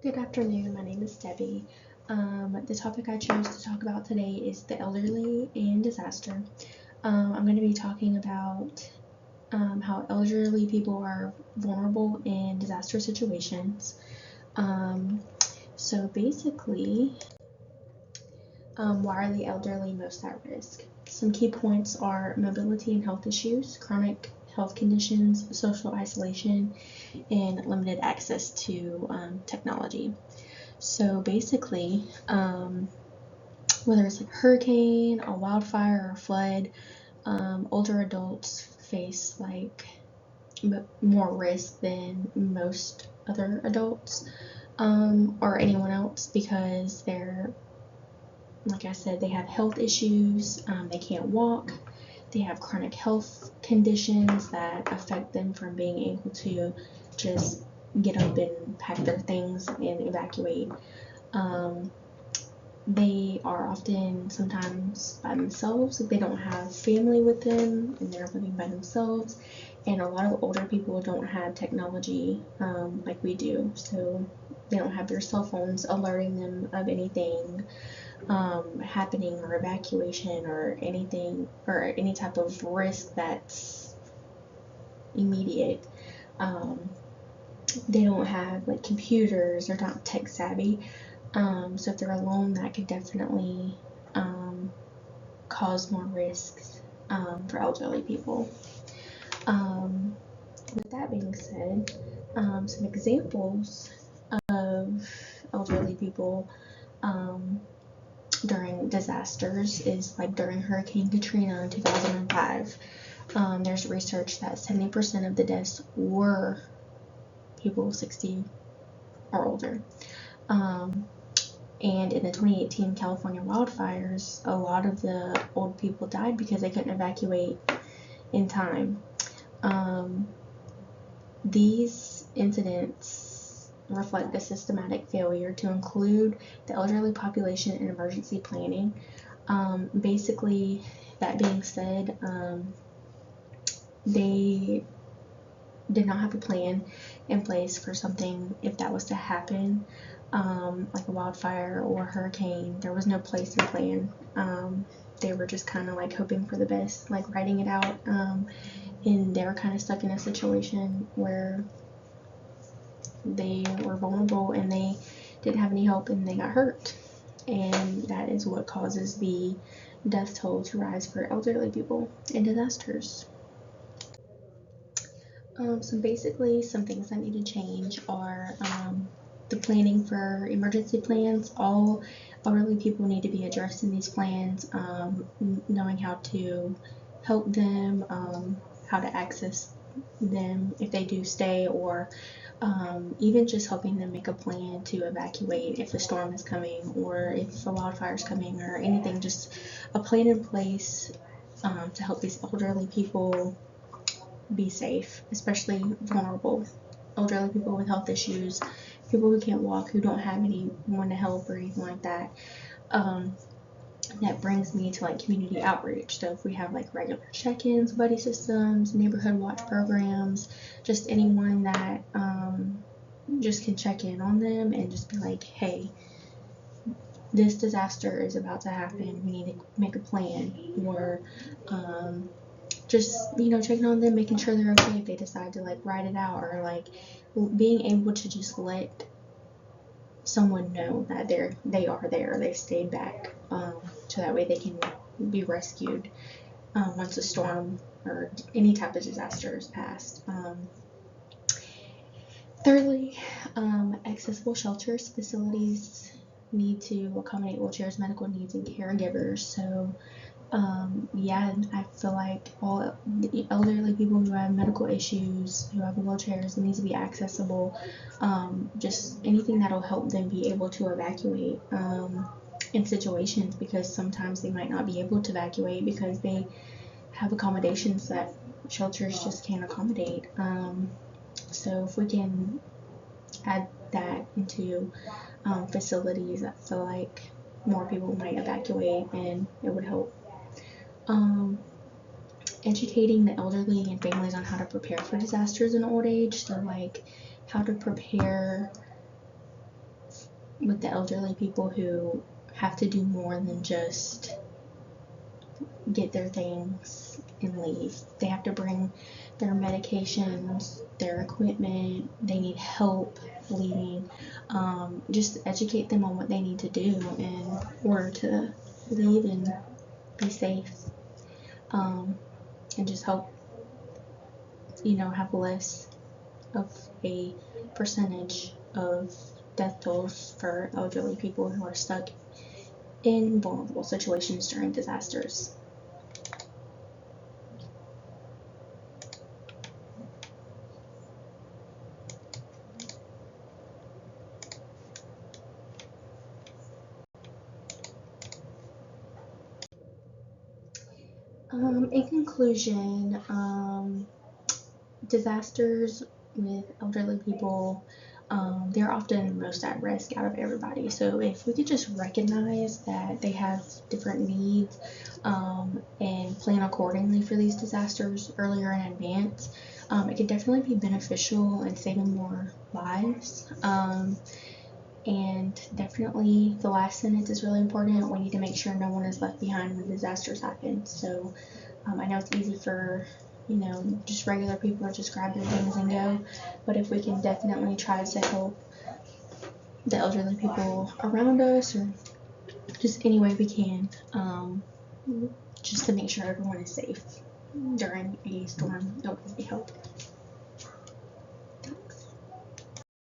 Good afternoon. My name is Debbie. The topic I chose to talk about today is the elderly and disaster. I'm going to be talking about how elderly people are vulnerable in disaster situations. Um, so basically, why are the elderly most at risk? Some key points are mobility and health issues, chronic health conditions, social isolation, and limited access to technology. So basically, whether it's like a hurricane, a wildfire, or a flood, older adults face like more risk than most other adults or anyone else because they're, like I said, they have health issues, they can't walk, they have chronic health conditions that affect them from being able to just get up and pack their things and evacuate. Um, they are often sometimes by themselves, like they don't have family with them and they're living by themselves. And a lot of older people don't have technology like we do, so they don't have their cell phones alerting them of anything happening or evacuation or anything or any type of risk that's immediate. Um, they don't have like computers, they're not tech savvy. So if they're alone, that could definitely um, cause more risks for elderly people. Um, with that being said, some examples of elderly people um, during disasters is like during Hurricane Katrina in 2005. There's research that 70% of the deaths were people 60 or older. Um, And in the 2018 California wildfires, a lot of the old people died because they couldn't evacuate in time. Um, these incidents reflect a systematic failure to include the elderly population in emergency planning. Basically, that being said, they did not have a plan in place for something if that was to happen, like a wildfire or a hurricane. There was no place and plan. They were just kind of like hoping for the best, like writing it out. And they were kind of stuck in a situation where they were vulnerable and they didn't have any help and they got hurt. And that is what causes the death toll to rise for elderly people in disasters. So basically, some things that need to change are the planning for emergency plans. All elderly people need to be addressed in these plans, knowing how to help them, how to access them if they do stay, or even just helping them make a plan to evacuate if a storm is coming or if a wildfire is coming or anything. Just a plan in place to help these elderly people be safe, especially vulnerable elderly people with health issues, people who can't walk, who don't have anyone to help or anything like that. Um, that brings me to like community outreach. So if we have like regular check-ins, buddy systems, neighborhood watch programs, just anyone that just can check in on them and just be like, hey, this disaster is about to happen. We need to make a plan, or just checking on them, making sure they're okay if they decide to like write it out, or like being able to just let someone know that they are there, they stayed back, so that way they can be rescued once a storm or any type of disaster is passed. Thirdly, accessible shelters facilities need to accommodate wheelchairs, medical needs, and caregivers. So yeah, I feel like all the elderly people who have medical issues, who have wheelchairs, it needs to be accessible. Just anything that'll help them be able to evacuate in situations, because sometimes they might not be able to evacuate because they have accommodations that shelters just can't accommodate. So if we can add that into facilities, I feel like more people might evacuate and it would help. Um, Educating the elderly and families on how to prepare for disasters in old age. So, like, how to prepare with the elderly people who have to do more than just get their things and leave. They have to bring their medications, their equipment, they need help leaving. Just educate them on what they need to do in order to leave and be safe. And just help, have less of a percentage of death tolls for elderly people who are stuck in vulnerable situations during disasters. In conclusion, disasters with elderly people, they're often most at risk out of everybody. So if we could just recognize that they have different needs, and plan accordingly for these disasters earlier in advance, it could definitely be beneficial in saving more lives. And definitely the last sentence is really important. We need to make sure no one is left behind when disasters happen. So I know it's easy for, just regular people to just grab their things and go, but if we can definitely try to help the elderly people around us, or just any way we can, just to make sure everyone is safe during a storm, it would really help.